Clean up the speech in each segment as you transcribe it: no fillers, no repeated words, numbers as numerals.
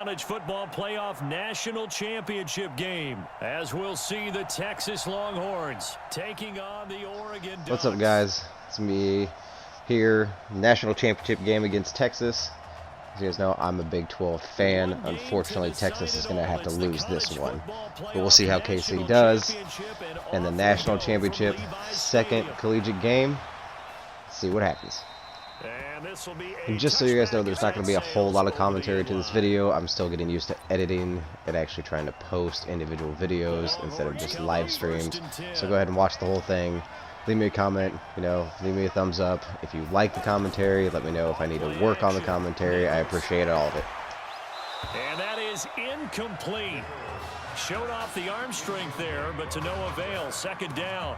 College football playoff national championship game, as we'll see the Texas Longhorns taking on the Oregon Ducks. What's up, guys? It's me here, national championship game against Texas. As you guys know, I'm a Big 12 fan. Unfortunately, Texas is going to have to lose this one, but we'll see how KC does in the national championship second collegiate game. See what happens. And just so you guys know, there's not going to be a whole lot of commentary to this video. I'm still getting used to editing and actually trying to post individual videos instead of just live streams. So go ahead and watch the whole thing. Leave me a comment, leave me a thumbs up. If you like the commentary, let me know if I need to work on the commentary. I appreciate all of it. And that is incomplete. Showed off the arm strength there, but to no avail. Second down.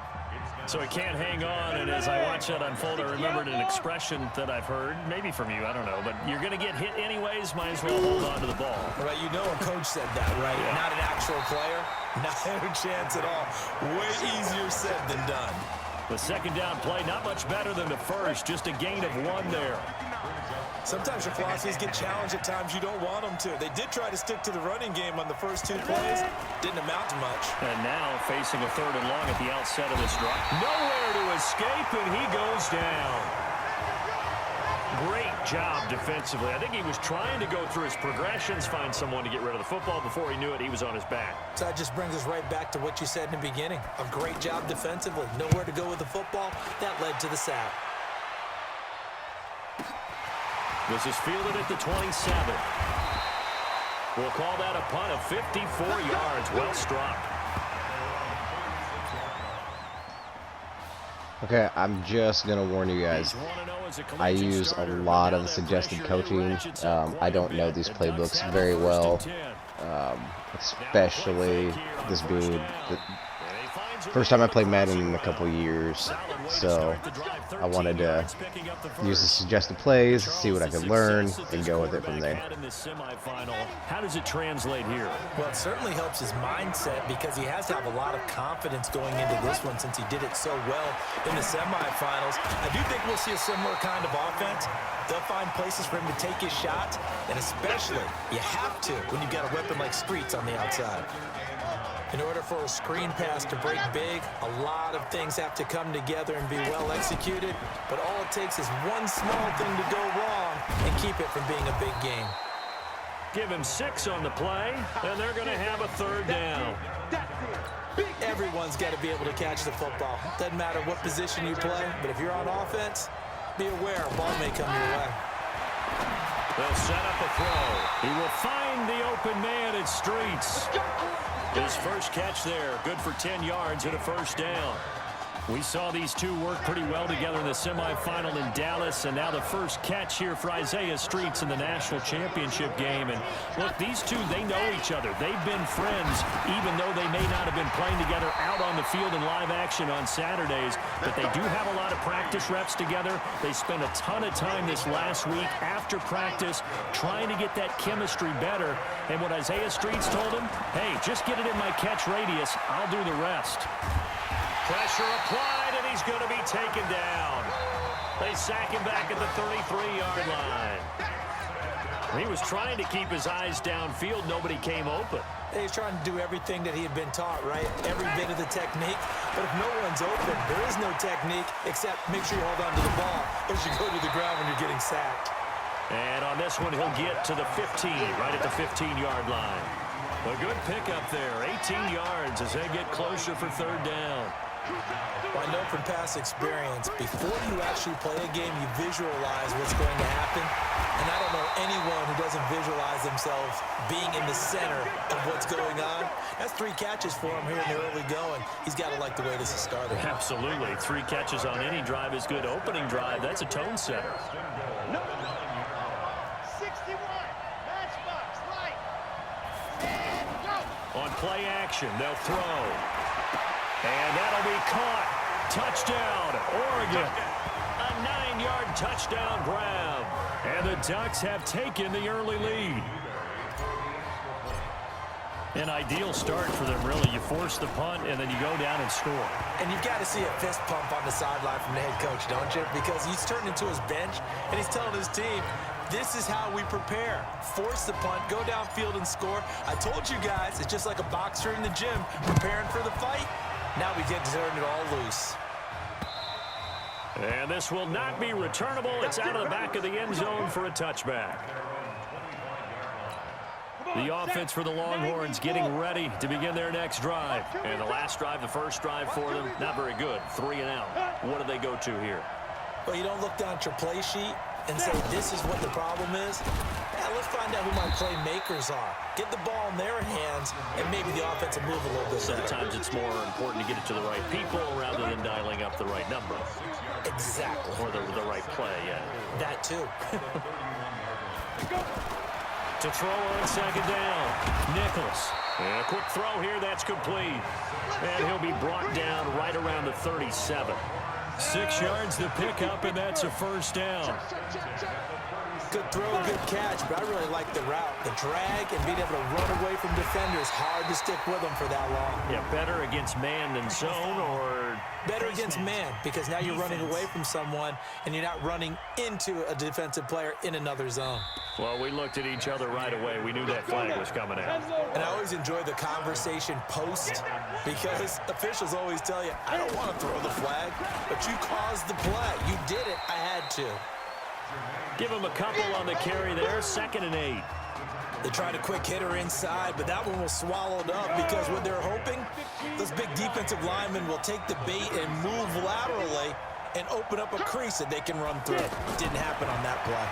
So he can't hang on, and as I watch that unfold, I remembered an expression that I've heard, maybe from you, I don't know, but you're going to get hit anyways, might as well hold on to the ball. Right, a coach said that, right? Yeah. Not an actual player, not a chance at all. Way easier said than done. The second down play, not much better than the first, just a gain of 1 there. Sometimes your philosophies get challenged at times you don't want them to. They did try to stick to the running game on the first 2 plays. Didn't amount to much. And now facing a 3rd and long at the outset of this drive. Nowhere to escape, and he goes down. Great job defensively. I think he was trying to go through his progressions, find someone to get rid of the football. Before he knew it, he was on his back. So that just brings us right back to what you said in the beginning. A great job defensively. Nowhere to go with the football. That led to the sack. This is fielded at the 27. We'll call that a punt of 54 yards. Well struck. Okay, I'm just going to warn you guys. I use a lot of suggested coaching. I don't know these playbooks very well, especially this being the first time I played Madden in a couple years, so I wanted to use the suggested plays, see what I could learn, and go with it from there. How does it translate here? Well, it certainly helps his mindset because he has to have a lot of confidence going into this one since he did it so well in the semifinals. I do think we'll see a similar kind of offense. They'll find places for him to take his shots, and especially, you have to when you've got a weapon like Streets on the outside. In order for a screen pass to break big, a lot of things have to come together and be well executed, but all it takes is one small thing to go wrong and keep it from being a big game. Give him 6 on the play, and they're going to have a 3rd down. Everyone's got to be able to catch the football. Doesn't matter what position you play, but if you're on offense, be aware a ball may come your way. They'll set up a throw. He will find the open man at Streets. His first catch there, good for 10 yards and a 1st down. We saw these two work pretty well together in the semifinal in Dallas, and now the first catch here for Isaiah Streets in the national championship game. And look, these two, they know each other. They've been friends, even though they may not have been playing together out on the field in live action on Saturdays. But they do have a lot of practice reps together. They spent a ton of time this last week after practice trying to get that chemistry better. And what Isaiah Streets told him, hey, just get it in my catch radius. I'll do the rest. Pressure applied, and he's going to be taken down. They sack him back at the 33-yard line. He was trying to keep his eyes downfield. Nobody came open. He's trying to do everything that he had been taught, right? Every bit of the technique. But if no one's open, there is no technique except make sure you hold on to the ball as you go to the ground when you're getting sacked. And on this one, he'll get to the 15, right at the 15-yard line. A good pickup there, 18 yards as they get closer for 3rd down. Well, I know from past experience, before you actually play a game, you visualize what's going to happen. And I don't know anyone who doesn't visualize themselves being in the center of what's going on. That's 3 catches for him here in the early going. He's got to like the way this is started. Absolutely. 3 catches on any drive is good. Opening drive, that's a tone setter. On play action, they'll throw. And that'll be caught. Touchdown, Oregon. A 9-yard touchdown grab. And the Ducks have taken the early lead. An ideal start for them, really. You force the punt, and then you go down and score. And you've got to see a fist pump on the sideline from the head coach, don't you? Because he's turned into his bench, and he's telling his team, This is how we prepare. Force the punt, go downfield and score. I told you guys, it's just like a boxer in the gym preparing for the fight. Now we get to turn it all loose. And this will not be returnable. It's out of the back of the end zone for a touchback. The offense for the Longhorns getting ready to begin their next drive. And the last drive, the first drive for them, not very good. 3 and out. What do they go to here? Well, you don't look down at your play sheet and say this is what the problem is. Now let's find out who my playmakers are. Get the ball in their hands, and maybe the offense will move a little bit. Sometimes it's more important to get it to the right people rather than dialing up the right number. Exactly. Or the right play, yeah. That too. To throw on second down, Nichols. And a quick throw here, that's complete. And he'll be brought down right around the 37. 6 yards the pickup, and that's a first down. Good throw, good catch, but I really like the route. The drag and being able to run away from defenders, hard to stick with them for that long. Yeah, better against man than zone, or? Better against man, because now you're running away from someone, and you're not running into a defensive player in another zone. Well, we looked at each other right away. We knew that flag was coming out. And I always enjoy the conversation post, because officials always tell you, I don't want to throw the flag, but you caused the play. You did it. I had to. Give him a couple on the carry there. 2nd and 8. They tried a quick hitter inside, but that one was swallowed up because what they're hoping, those big defensive linemen will take the bait and move laterally and open up a crease that they can run through. Didn't happen on that play.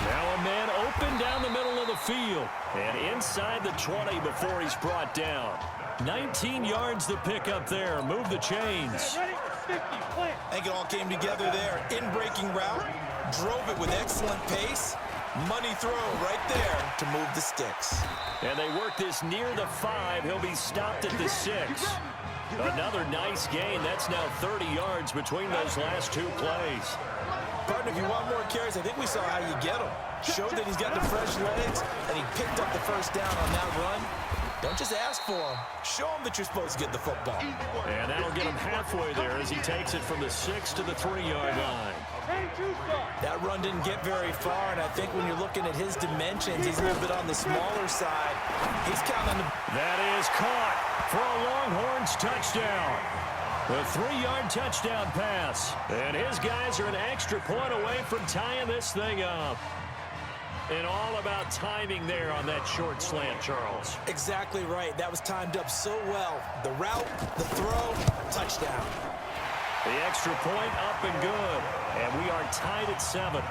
Now a man open down the middle of the field and inside the 20 before he's brought down. 19 yards to pick up there. Move the chains. I think it all came together there. In-breaking route, drove it with excellent pace. Money throw right there to move the sticks. And they work this near the 5. He'll be stopped at the 6. Another nice gain. That's now 30 yards between those last 2 plays. Partner, if you want more carries, I think we saw how you get them. Showed that he's got the fresh legs, and he picked up the first down on that run. Don't just ask for him. Show him that you're supposed to get the football. And that'll get him halfway there as he takes it from the 6 to the 3-yard line. That run didn't get very far, and I think when you're looking at his dimensions, he's a little bit on the smaller side. He's counting the... That is caught for a Longhorns touchdown. A 3-yard touchdown pass. And his guys are an extra point away from tying this thing up. And all about timing there on that short slant, Charles. Exactly right. That was timed up so well. The route, the throw, touchdown. The extra point up and good. And we are tied at 7.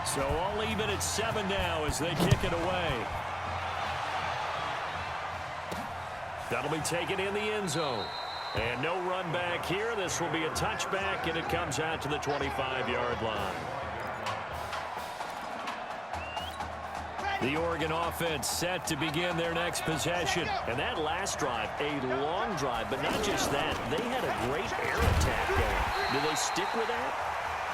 So all even at 7 now as they kick it away. That'll be taken in the end zone. And no run back here. This will be a touchback, and it comes out to the 25-yard line. The Oregon offense set to begin their next possession. And that last drive, a long drive, but not just that. They had a great air attack going. Do they stick with that?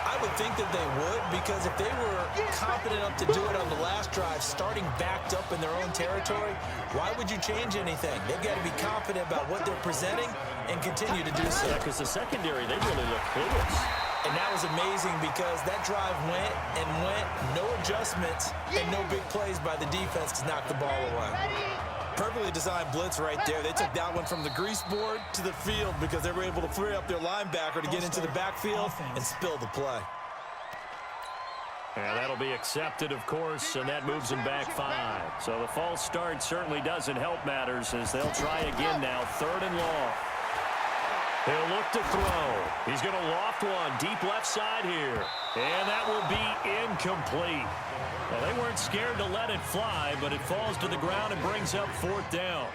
I would think that they would, because if they were confident enough to do it on the last drive, starting backed up in their own territory, why would you change anything? They've got to be confident about what they're presenting and continue to do so. Yeah, because the secondary, they really look clueless. And that was amazing because that drive went and went, no adjustments, and no big plays by the defense to knock the ball away. Perfectly designed blitz right there. They took that one from the grease board to the field because they were able to free up their linebacker to get into the backfield and spill the play. And that'll be accepted, of course, and that moves them back 5. So the false start certainly doesn't help matters as they'll try again now, 3rd and long. He'll look to throw. He's going to loft one deep left side here. And that will be incomplete. Well, they weren't scared to let it fly, but it falls to the ground and brings up 4th down.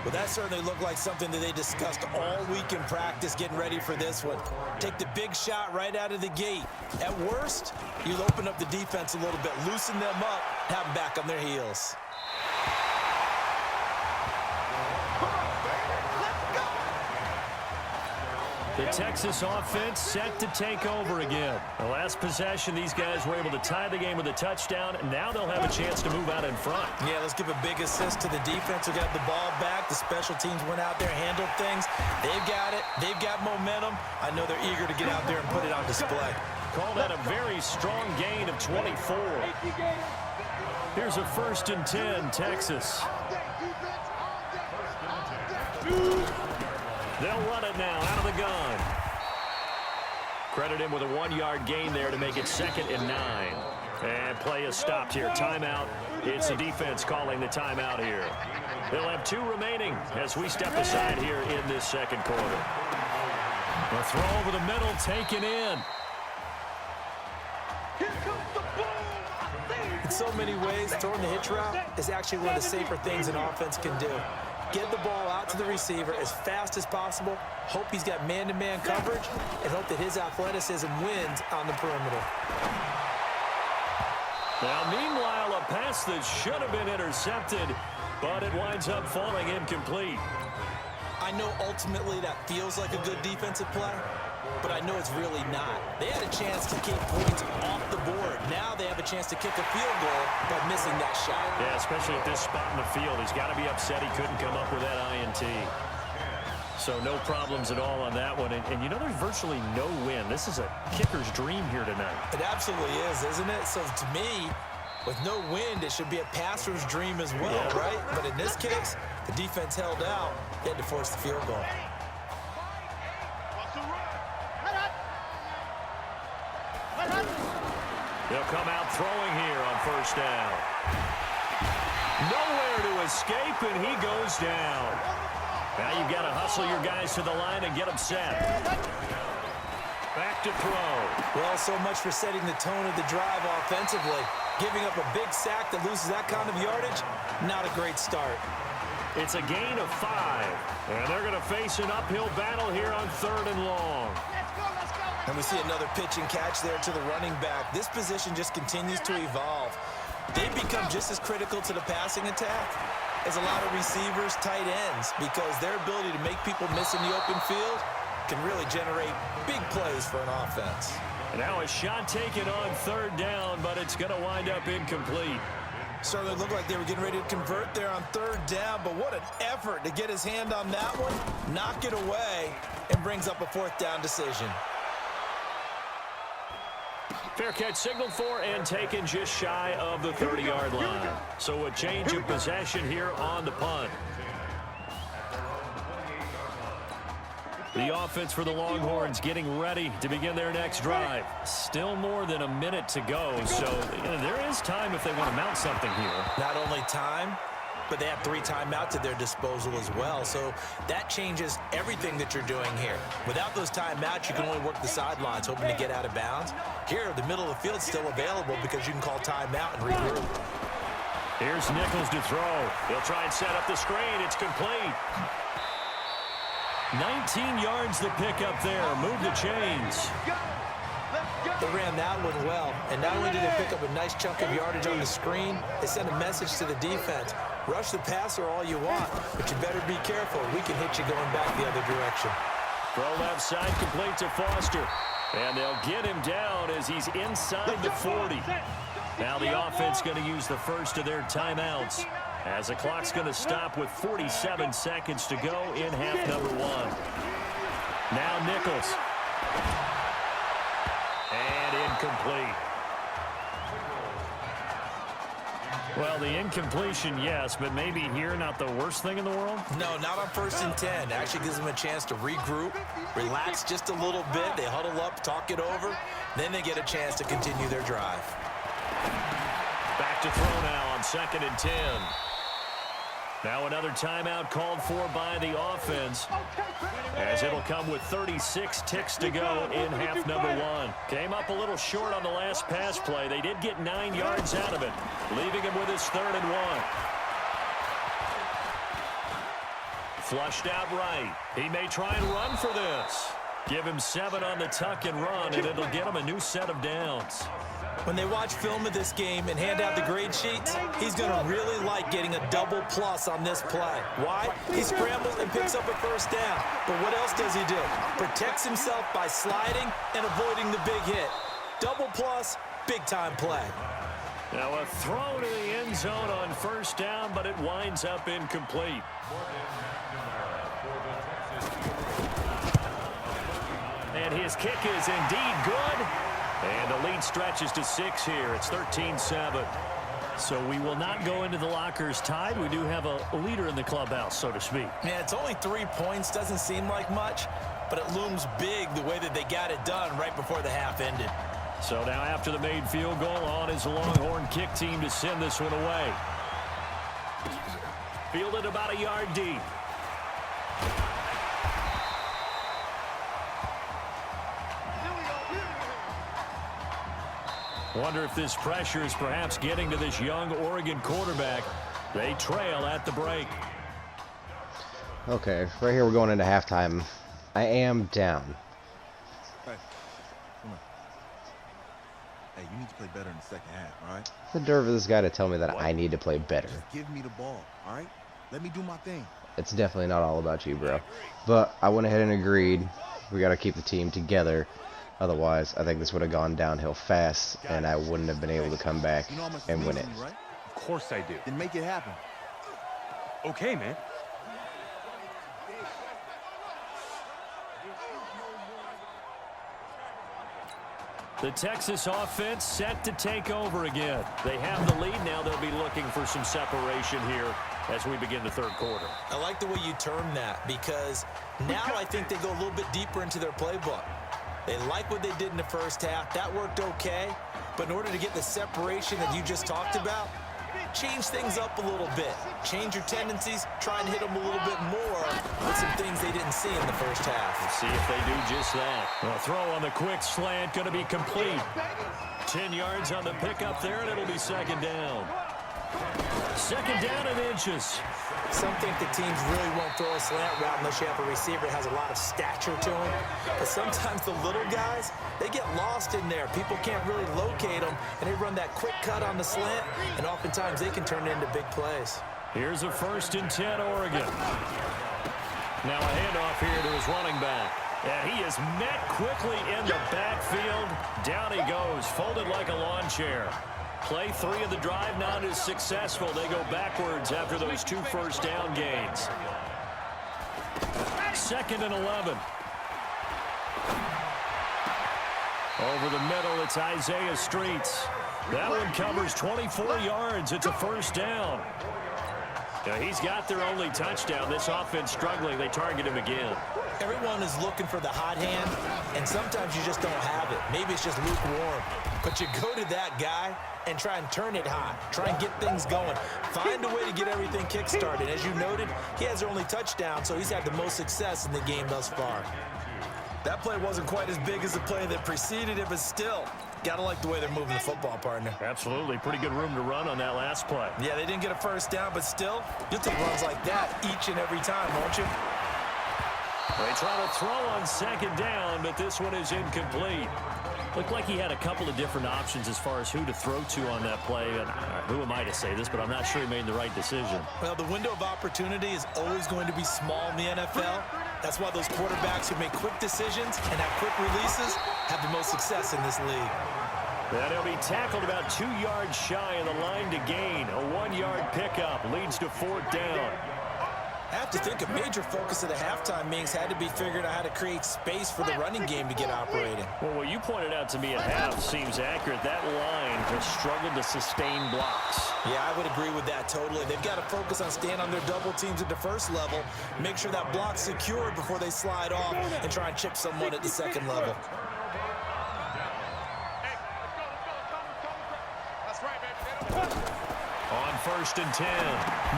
Well, that certainly looked like something that they discussed all week in practice getting ready for this one. Take the big shot right out of the gate. At worst, you'll open up the defense a little bit, loosen them up, have them back on their heels. The Texas offense set to take over again. The last possession, these guys were able to tie the game with a touchdown, and now they'll have a chance to move out in front. Yeah, let's give a big assist to the defense who got the ball back. The special teams went out there, handled things. They've got it. They've got momentum. I know they're eager to get out there and put it on display. Call that a very strong gain of 24. Here's a 1st and 10, Texas. They'll run it now out of the gun. Credit him with a 1-yard gain there to make it 2nd and 9. And play is stopped here. Timeout. It's the defense calling the timeout here. They'll have 2 remaining as we step aside here in this 2nd quarter. A throw over the middle, taken in. In so many ways, throwing the hitch route is actually one of the safer things an offense can do. Get the ball out to the receiver as fast as possible, hope he's got man-to-man coverage, and hope that his athleticism wins on the perimeter. Now, meanwhile, a pass that should have been intercepted, but it winds up falling incomplete. I know ultimately that feels like a good defensive play, but I know it's really not. They had a chance to keep points off the board. Now they have a chance to kick a field goal by missing that shot. Yeah, especially at this spot in the field. He's got to be upset he couldn't come up with that INT. So no problems at all on that one. And you know, there's virtually no win. This is a kicker's dream here tonight. It absolutely is, isn't it? So to me, with no wind, it should be a passer's dream as well, right? But in this case, the defense held out. They had to force the field goal. They'll come out throwing here on 1st down. Nowhere to escape, and he goes down. Now you've got to hustle your guys to the line and get them set. Back to throw. Well, so much for setting the tone of the drive offensively. Giving up a big sack that loses that kind of yardage, not a great start. It's a gain of 5, and they're going to face an uphill battle here on 3rd and long. And we see another pitch and catch there to the running back. This position just continues to evolve. They've become just as critical to the passing attack as a lot of receivers, tight ends, because their ability to make people miss in the open field can really generate big plays for an offense. Now a shot taken on 3rd down, but it's going to wind up incomplete. Certainly looked like they were getting ready to convert there on 3rd down, but what an effort to get his hand on that one, knock it away, and brings up a 4th down decision. Fair catch signaled for and taken just shy of the 30-yard line. So a change of possession here on the punt. The offense for the Longhorns getting ready to begin their next drive. Still more than a minute to go, so there is time if they want to mount something here. Not only time, but they have 3 timeouts at their disposal as well. So that changes everything that you're doing here. Without those timeouts, you can only work the sidelines, hoping to get out of bounds. Here, the middle of the field is still available because you can call timeout and regroup. Here's Nichols to throw. He'll try and set up the screen. It's complete. 19 yards the pickup there. Move the chains. They ran that one well, and not only did they pick up a nice chunk of yardage on the screen, they sent a message to the defense. Rush the passer all you want, but you better be careful. We can hit you going back the other direction. Throw left side complete to Foster. And they'll get him down as he's inside the 40. Now the offense going to use the first of their timeouts as the clock's going to stop with 47 seconds to go in half number 1. Now Nichols. And incomplete. Well, the incompletion, yes, but maybe here not the worst thing in the world? No, not on 1st and 10. Actually gives them a chance to regroup, relax just a little bit. They huddle up, talk it over. Then they get a chance to continue their drive. Back to throw now on 2nd and 10. Now another timeout called for by the offense, as it'll come with 36 ticks to go in half number 1. Came up a little short on the last pass play. They did get 9 yards out of it, leaving him with his 3rd and 1. Flushed out right. He may try and run for this. Give him 7 on the tuck and run, and it'll get him a new set of downs. When they watch film of this game and hand out the grade sheets, he's going to really like getting a double plus on this play. Why? He scrambles and picks up a first down. But what else does he do? Protects himself by sliding and avoiding the big hit. Double plus, big-time play. Now a throw to the end zone on first down, but it winds up incomplete. And his kick is indeed good. And the lead stretches to 6 here. It's 13-7. So we will not go into the lockers tied. We do have a leader in the clubhouse, so to speak. Yeah, it's only 3 points. Doesn't seem like much, but it looms big the way that they got it done right before the half ended. So now after the made field goal, on is the Longhorn kick team to send this one away. Fielded about a yard deep. Wonder if this pressure is perhaps getting to this young Oregon quarterback. They trail at the break. Okay, right here we're going into halftime. I am down. Hey, come on. Hey, you need to play better in the second half, all right? The nerve of this guy to tell me that I need to play better. Just give me the ball, all right? Let me do my thing. It's definitely not all about you, bro. But I went ahead and agreed. We got to keep the team together. Otherwise, I think this would have gone downhill fast, and I wouldn't have been able to come back and win it. Right? Of course I do. Then make it happen. Okay, man. The Texas offense set to take over again. They have the lead. Now they'll be looking for some separation here as we begin the third quarter. I like the way you term that, because now I think they go a little bit deeper into their playbook. They like what they did in the first half. That worked okay. But in order to get the separation that you just talked about, change things up a little bit. Change your tendencies. Try and hit them a little bit more with some things they didn't see in the first half. We'll see if they do just that. A throw on the quick slant going to be complete. 10 yards on the pickup there, and it'll be second down. Second down and inches. Some think the teams really won't throw a slant route unless you have a receiver that has a lot of stature to him. But sometimes the little guys, they get lost in there. People can't really locate them, and they run that quick cut on the slant, and oftentimes they can turn it into big plays. Here's a 1st and 10, Oregon. Now a handoff here to his running back. And he is met quickly in the backfield. Down he goes, folded like a lawn chair. Play 3 of the drive not as successful. They go backwards after those 2 first down gains. 2nd and 11. Over the middle, it's Isaiah Streets. That one covers 24 yards. It's a first down. Now, he's got their only touchdown. This offense struggling. They target him again. Everyone is looking for the hot hand, and sometimes you just don't have it. Maybe it's just lukewarm. But you go to that guy and try and turn it hot. Try and get things going. Find a way to get everything kick-started. As you noted, he has their only touchdown, so he's had the most success in the game thus far. That play wasn't quite as big as the play that preceded it, but still, gotta like the way they're moving the football, partner. Absolutely. Pretty good room to run on that last play. Yeah, they didn't get a first down, but still, you'll take runs like that each and every time, won't you? They try to throw on second down, but this one is incomplete. Looked like he had a couple of different options as far as who to throw to on that play. And who am I to say this, but I'm not sure he made the right decision. Well, the window of opportunity is always going to be small in the NFL. That's why those quarterbacks who make quick decisions and have quick releases have the most success in this league. And he'll be tackled about 2 yards shy of the line to gain. A 1-yard pickup leads to 4th down. I have to think a major focus of the halftime meetings had to be figuring out how to create space for the running game to get operating. Well, what you pointed out to me at half seems accurate. That line has struggled to sustain blocks. Yeah, I would agree with that totally. They've got to focus on staying on their double teams at the first level, make sure that block's secured before they slide off and try and chip someone at the second level. On 1st and 10,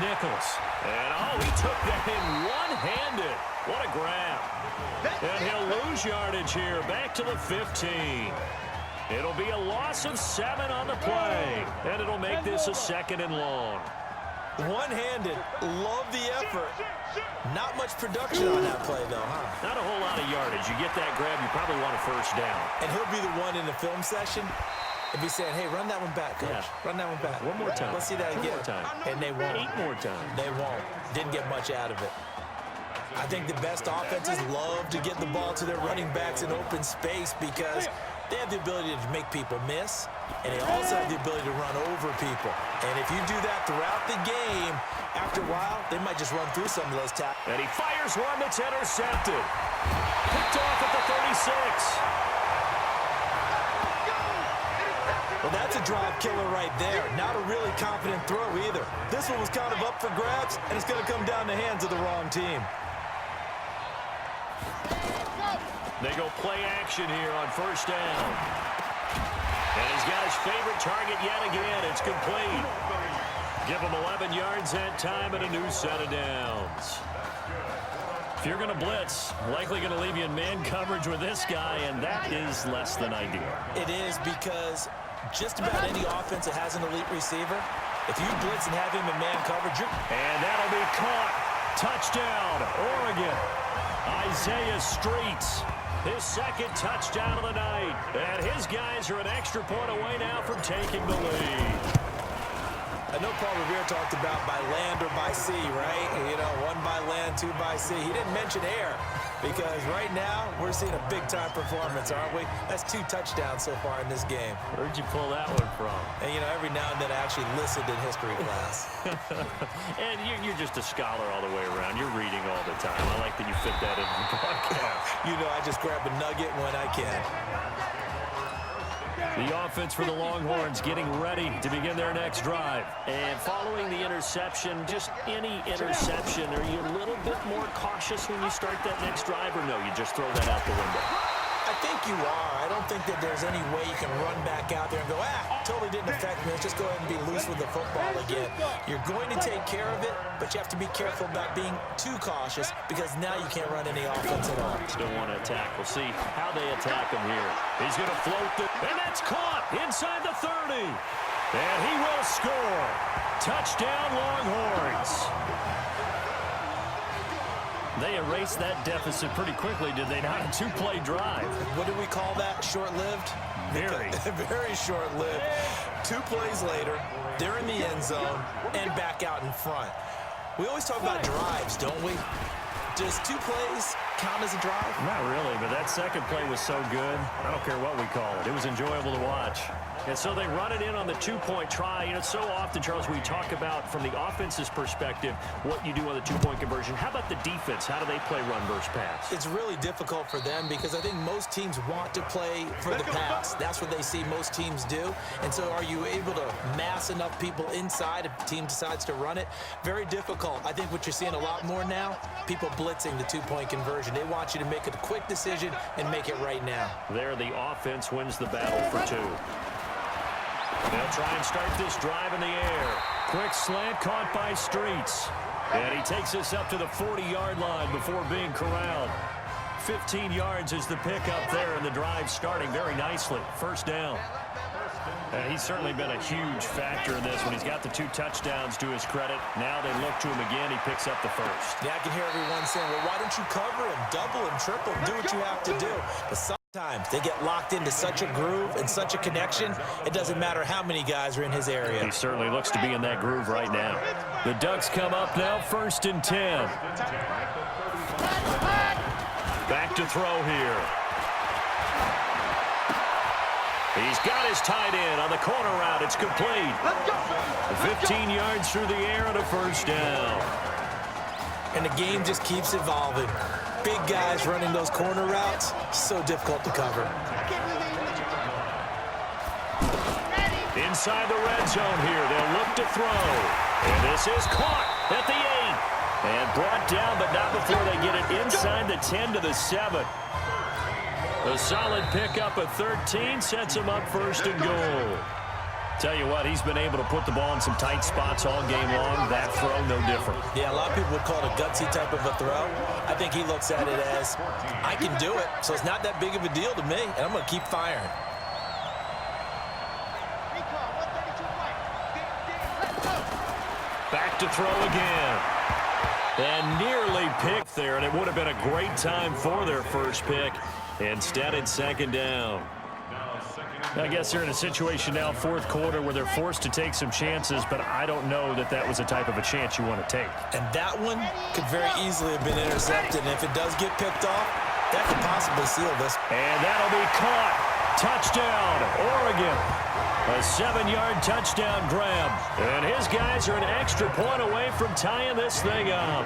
Nichols. And, he took that in one-handed. What a grab. And he'll lose yardage here, back to the 15. It'll be a loss of 7 on the play, and it'll make this a 2nd and long. One-handed, love the effort. Not much production on that play, though, huh? Not a whole lot of yardage. You get that grab, you probably want a first down. And he'll be the one in the film session if he's saying, hey, run that one back, coach. Yeah. Run that one back. One more time. Let's see that again. One more time. And they won't. 8 more times. They won't. Didn't get much out of it. I think the best offenses love to get the ball to their running backs in open space because they have the ability to make people miss, and they also have the ability to run over people. And if you do that throughout the game, after a while, they might just run through some of those tackles. And he fires one that's intercepted. Picked off at the 36. Well, that's a drive killer right there. Not a really confident throw either. This one was kind of up for grabs, and it's going to come down the hands of the wrong team. They go play action here on first down. And he's got his favorite target yet again. It's complete. Give him 11 yards that time and a new set of downs. If you're going to blitz, likely going to leave you in man coverage with this guy, and that is less than ideal. It is because just about any offense that has an elite receiver, if you blitz and have him in man coverage, and that'll be caught. Touchdown, Oregon. Isaiah Streets, his second touchdown of the night. And his guys are an extra point away now from taking the lead. I know Paul Revere talked about by land or by sea, right? You know, 1 by land, 2 by sea. He didn't mention air because right now we're seeing a big-time performance, aren't we? That's 2 touchdowns so far in this game. Where'd you pull that one from? And, you know, every now and then I actually listened in history class. And you're just a scholar all the way around. You're reading all the time. I like that you fit that into the podcast. You know, I just grab a nugget when I can. The offense for the Longhorns getting ready to begin their next drive. And following the interception, just any interception, are you a little bit more cautious when you start that next drive, or no, you just throw that out the window? I think you are. I don't think that there's any way you can run back out there and go, totally didn't affect me. Let's just go ahead and be loose with the football again. You're going to take care of it, but you have to be careful about being too cautious because now you can't run any offense at all. Still want to attack. We'll see how they attack him here. He's going to float and that's caught inside the 30. And he will score. Touchdown, Longhorns. They erased that deficit pretty quickly, did they not? A 2-play drive. What do we call that? Short-lived? Very. Very short-lived. 2 plays later, they're in the end zone and back out in front. We always talk about drives, don't we? Does 2 plays count as a drive? Not really, but that second play was so good. I don't care what we call it. It was enjoyable to watch. And so they run it in on the 2-point try. You know, so often, Charles, we talk about from the offense's perspective what you do on the 2-point conversion. How about the defense? How do they play run versus pass? It's really difficult for them because I think most teams want to play for the pass. That's what they see most teams do. And so are you able to mass enough people inside if the team decides to run it? Very difficult. I think what you're seeing a lot more now, people blitzing the 2-point conversion. They want you to make a quick decision and make it right now. There, the offense wins the battle for 2. They'll try and start this drive in the air. Quick slant caught by Streets. And he takes us up to the 40-yard line before being corralled. 15 yards is the pickup there, and the drive starting very nicely. First down. He's certainly been a huge factor in this when he's got the 2 touchdowns to his credit. Now they look to him again. He picks up the first. Yeah, I can hear everyone saying, well, why don't you cover him, double him, triple him, do what you have to do. But sometimes they get locked into such a groove and such a connection, it doesn't matter how many guys are in his area. He certainly looks to be in that groove right now. The Ducks come up now, 1st and 10. Back to throw here. He's got his tight end on the corner route. It's complete. 15 yards through the air and a first down. And the game just keeps evolving. Big guys running those corner routes, so difficult to cover. Inside the red zone here, they'll look to throw. And this is caught at the 8. And brought down, but not before they get it inside the 10 to the 7. A solid pickup at 13 sets him up 1st and goal. Tell you what, he's been able to put the ball in some tight spots all game long. That throw, no different. Yeah, a lot of people would call it a gutsy type of a throw. I think he looks at it as, I can do it, so it's not that big of a deal to me, and I'm going to keep firing. Back to throw again. And nearly picked there, and it would have been a great time for their first pick. Instead, it's 2nd down. I guess they're in a situation now, fourth quarter, where they're forced to take some chances, but I don't know that that was the type of a chance you want to take. And that one could very easily have been intercepted, and if it does get picked off, that could possibly seal this. And that'll be caught. Touchdown, Oregon. A 7-yard touchdown grab. And his guys are an extra point away from tying this thing up.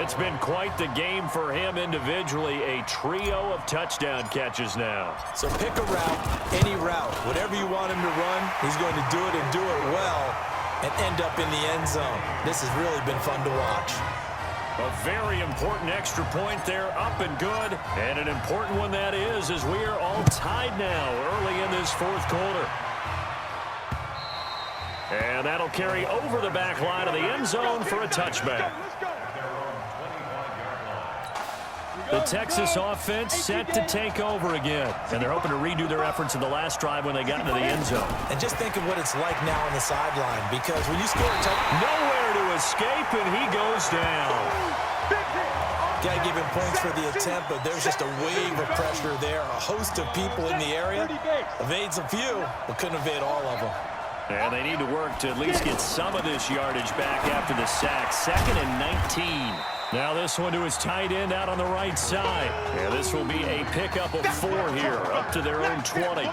It's been quite the game for him individually. A trio of touchdown catches now. So pick a route, any route. Whatever you want him to run, he's going to do it and do it well and end up in the end zone. This has really been fun to watch. A very important extra point there, up and good. And an important one that is, as we are all tied now early in this fourth quarter. And that'll carry over the back line of the end zone for a touchback. The Texas offense set to take over again. And they're hoping to redo their efforts in the last drive when they got into the end zone. And just think of what it's like now on the sideline, because when you score a touchdown, nowhere to escape, and he goes down. got to give him points for the attempt, but there's just a wave of pressure there. A host of people in the area. Evades a few, but couldn't evade all of them. And they need to work to at least get some of this yardage back after the sack. 2nd and 19. Now this one to his tight end out on the right side. And this will be a pickup of 4 here, up to their own 20.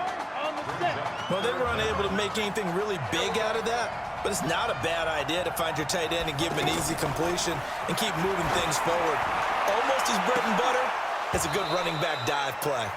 Well, they were unable to make anything really big out of that, but it's not a bad idea to find your tight end and give him an easy completion and keep moving things forward. Almost his bread and butter is a good running back dive play.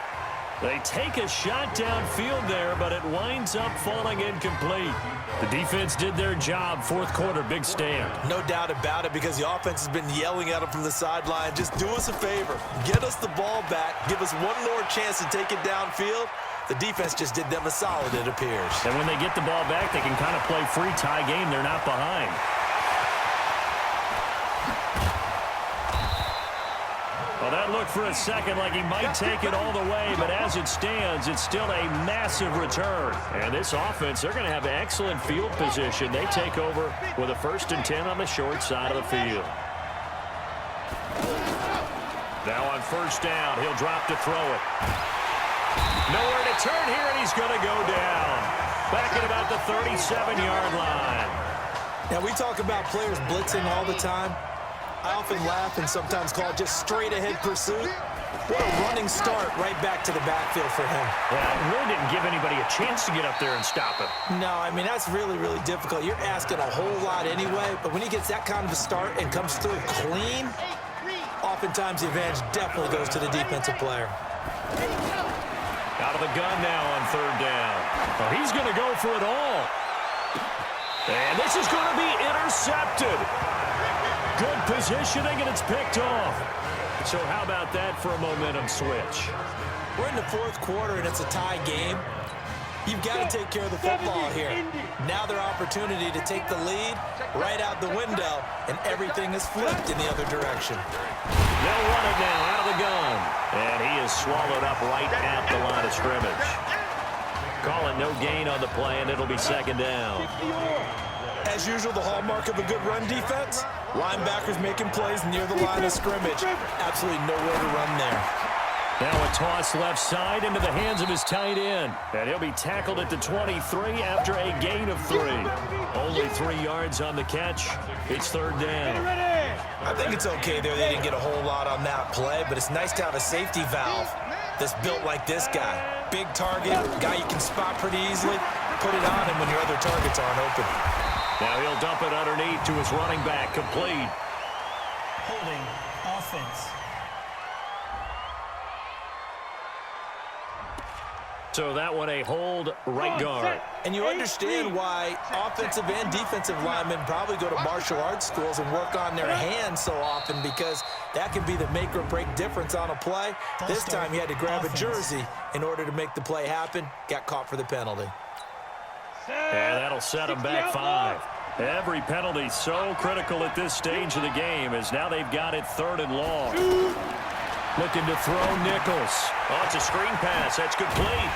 They take a shot downfield there, but it winds up falling incomplete. The defense did their job. Fourth quarter, big stand. No doubt about it, because the offense has been yelling at them from the sideline. Just do us a favor. Get us the ball back. Give us one more chance to take it downfield. The defense just did them a solid, it appears. And when they get the ball back, they can kind of play free tie game. They're not behind. Well, that looked for a second like he might take it all the way, but as it stands, it's still a massive return. And this offense, they're going to have excellent field position. They take over with a 1st and 10 on the short side of the field. Now on 1st down, he'll drop to throw it. Nowhere to turn here, and he's going to go down. Back at about the 37-yard line. Now, we talk about players blitzing all the time. I often laugh and sometimes call it just straight-ahead pursuit. What a running start right back to the backfield for him. Yeah, it really didn't give anybody a chance to get up there and stop him. No, I mean, that's really, really difficult. You're asking a whole lot anyway, but when he gets that kind of a start and comes through clean, oftentimes the advantage definitely goes to the defensive player. Out of the gun now on 3rd down. Oh, he's going to go for it all. And this is going to be intercepted. Good positioning, and it's picked off. So how about that for a momentum switch? We're in the 4th quarter, and it's a tie game. You've got to take care of the football here. Now their opportunity to take the lead right out the window, and everything is flipped in the other direction. They'll run it now out of the gun. And he is swallowed up right at the line of scrimmage. Call it no gain on the play, and it'll be 2nd down. As usual, the hallmark of a good run defense, linebackers making plays near the line of scrimmage. Absolutely nowhere to run there. Now a toss left side into the hands of his tight end. And he'll be tackled at the 23 after a gain of 3. Only 3 yards on the catch. It's 3rd down. I think it's okay there. They didn't get a whole lot on that play, but it's nice to have a safety valve that's built like this guy. Big target, guy you can spot pretty easily. Put it on him when your other targets aren't open. Now he'll dump it underneath to his running back, complete. Holding offense. So that one a hold right guard. And you understand why offensive and defensive linemen probably go to martial arts schools and work on their hands so often, because that can be the make or break difference on a play. This time he had to grab a jersey in order to make the play happen. Got caught for the penalty. And that'll set him back 5. Every penalty so critical at this stage of the game, as now they've got it 3rd and long. Looking to throw Nichols. Oh, it's a screen pass. That's complete.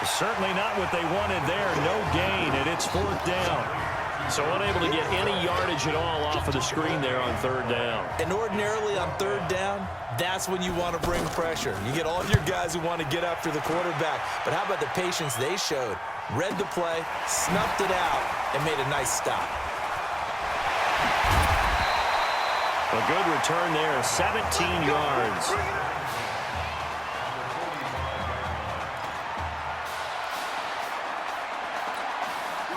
Certainly not what they wanted there. No gain, and it's 4th down. So unable to get any yardage at all off of the screen there on third down. And ordinarily on third down, that's when you want to bring pressure. You get all your guys who want to get after the quarterback. But how about the patience they showed? Read the play, snuffed it out, and made a nice stop. A good return there, 17 yards.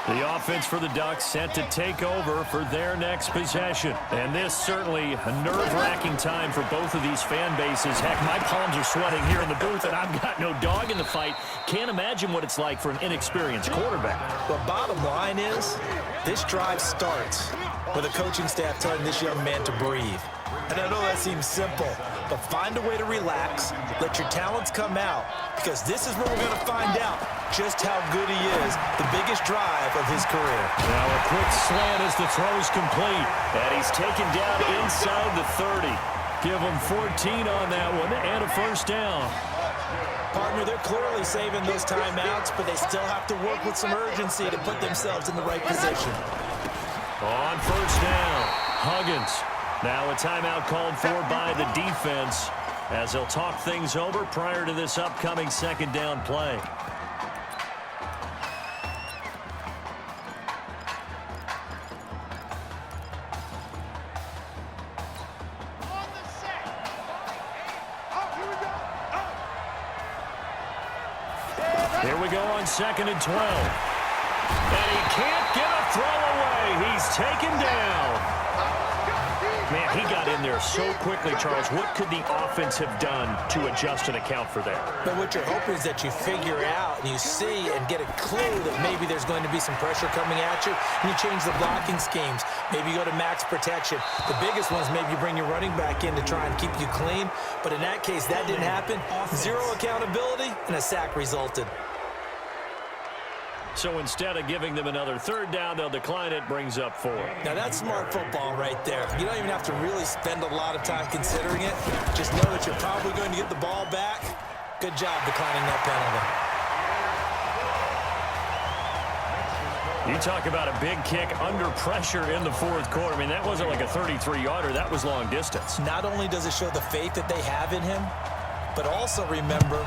The offense for the Ducks set to take over for their next possession. And this certainly a nerve-wracking time for both of these fan bases. Heck, my palms are sweating here in the booth, and I've got no dog in the fight. Can't imagine what it's like for an inexperienced quarterback. The bottom line is, this drive starts with a coaching staff telling this young man to breathe. And I know that seems simple, but find a way to relax, let your talents come out, because this is where we're going to find out just how good he is, the biggest drive of his career. Now a quick slant as the throw's complete, and he's taken down inside the 30. Give him 14 on that one, and a first down. Partner, they're clearly saving those timeouts, but they still have to work with some urgency to put themselves in the right position. On first down, Huggins. Now a timeout called for by the defense as they'll talk things over prior to this upcoming second down play. Here we go on 2nd and 12. And he can't get a throw away. He's taken down. Man, he got in there so quickly, Charles. What could the offense have done to adjust and account for that? But what you're hoping is that you figure out and you see and get a clue that maybe there's going to be some pressure coming at you, and you change the blocking schemes. Maybe you go to max protection. The biggest one is maybe you bring your running back in to try and keep you clean. But in that case, that didn't happen. Zero accountability, and a sack resulted. So instead of giving them another third down, they'll decline it, brings up 4. Now that's smart football right there. You don't even have to really spend a lot of time considering it. Just know that you're probably going to get the ball back. Good job declining that penalty. You talk about a big kick under pressure in the fourth quarter. I mean, that wasn't like a 33-yarder. That was long distance. Not only does it show the faith that they have in him, but also remember,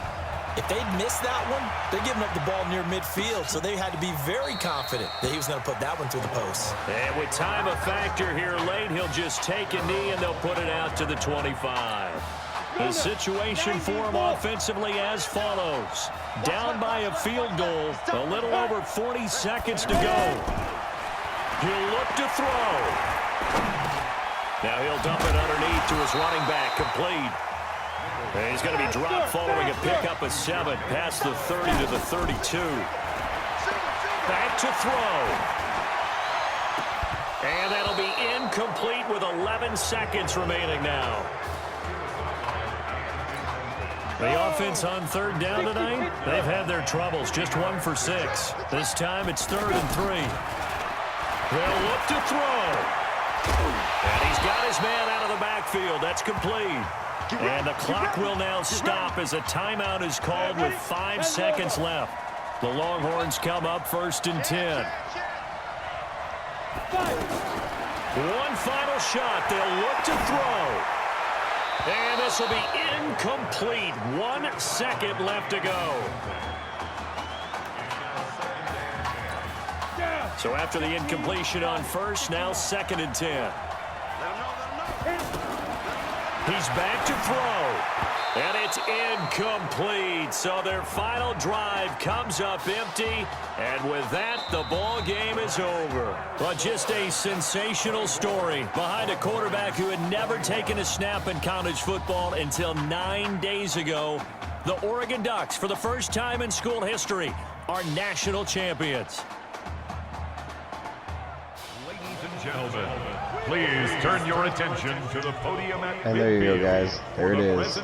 if they'd missed that one, they're giving up the ball near midfield, so they had to be very confident that he was going to put that one through the post. And with time a factor here late, he'll just take a knee and they'll put it out to the 25. The situation for him offensively as follows. Down by a field goal, a little over 40 seconds to go. He'll look to throw. Now he'll dump it underneath to his running back, complete. And he's going to be dropped following a pickup of 7 past the 30 to the 32. Back to throw. And that'll be incomplete with 11 seconds remaining now. The offense on third down tonight, they've had their troubles. Just 1 for 6. This time it's 3rd and 3. They'll look to throw. And he's got his man out of the backfield. That's complete. And the clock will now stop as a timeout is called with 5 seconds left. The Longhorns come up 1st and 10. One final shot. They'll look to throw. And this will be incomplete. 1 second left to go. So after the incompletion on first, now 2nd and 10. He's back to throw, and it's incomplete. So their final drive comes up empty, and with that, the ball game is over. But just a sensational story behind a quarterback who had never taken a snap in college football until 9 days ago. The Oregon Ducks, for the first time in school history, are national champions. Ladies and gentlemen, please turn your attention to the podium at And there you go, guys. There it is.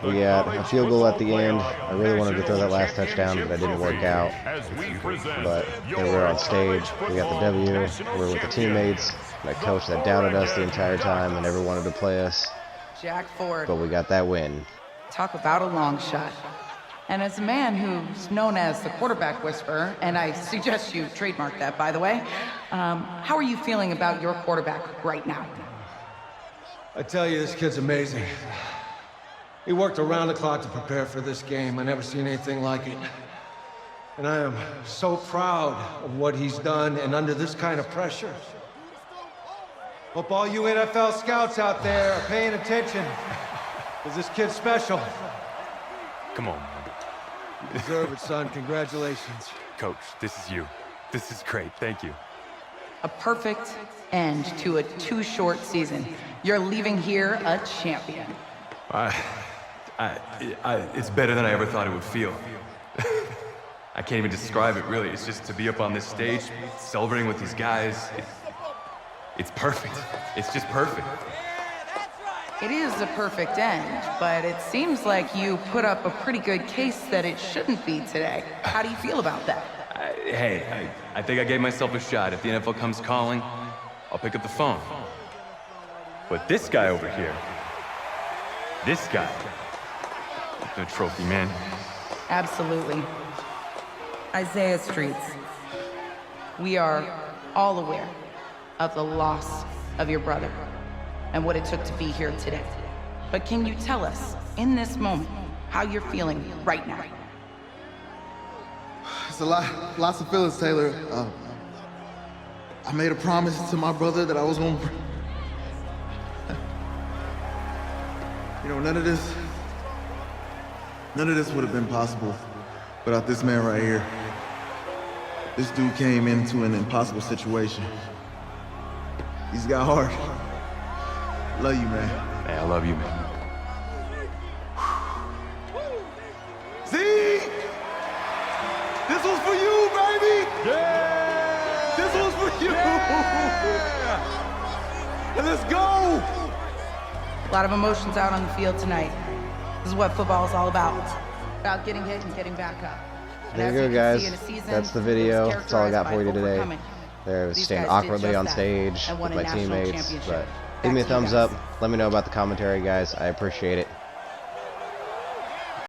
We got a field goal at the end. I really wanted to throw that last touchdown, but that didn't work out. But there we're on stage. We got the W. We're with the teammates, that coach that doubted us the entire time and never wanted to play us. Jack Ford. But we got that win. Talk about a long shot. And as a man who's known as the quarterback whisperer, and I suggest you trademark that, by the way, how are you feeling about your quarterback right now? I tell you, this kid's amazing. He worked around the clock to prepare for this game. I never seen anything like it. And I am so proud of what he's done, and under this kind of pressure. Hope all you NFL scouts out there are paying attention, because this kid's special. Come on, man. You deserve it, son. Congratulations. Coach, this is you. This is great. Thank you. A perfect end to a too short season. You're leaving here a champion. It's better than I ever thought it would feel. I can't even describe it, really. It's just to be up on this stage, celebrating with these guys. It's perfect. It's just perfect. It is a perfect end, but it seems like you put up a pretty good case that it shouldn't be today. How do you feel about that? I think I gave myself a shot. If the NFL comes calling, I'll pick up the phone. But this guy over here, this guy, the trophy, man. Absolutely. Isaiah Streets, we are all aware of the loss of your brother and what it took to be here today. But can you tell us, in this moment, how you're feeling right now? It's lots of feelings, Taylor. I made a promise to my brother that I was gonna... You know, none of this would have been possible without this man right here. This dude came into an impossible situation. He's got heart. Love you, man. Hey, I love you, man. See? This was for you, baby! Yeah! This was for you! Yeah! And let's go! A lot of emotions out on the field tonight. This is what football is all about. About getting hit and getting back up. And There you go, guys. That's the video. That's all I got for you today. There, I was standing awkwardly on stage with my teammates. But give me a thumbs up. Let me know about the commentary, guys. I appreciate it.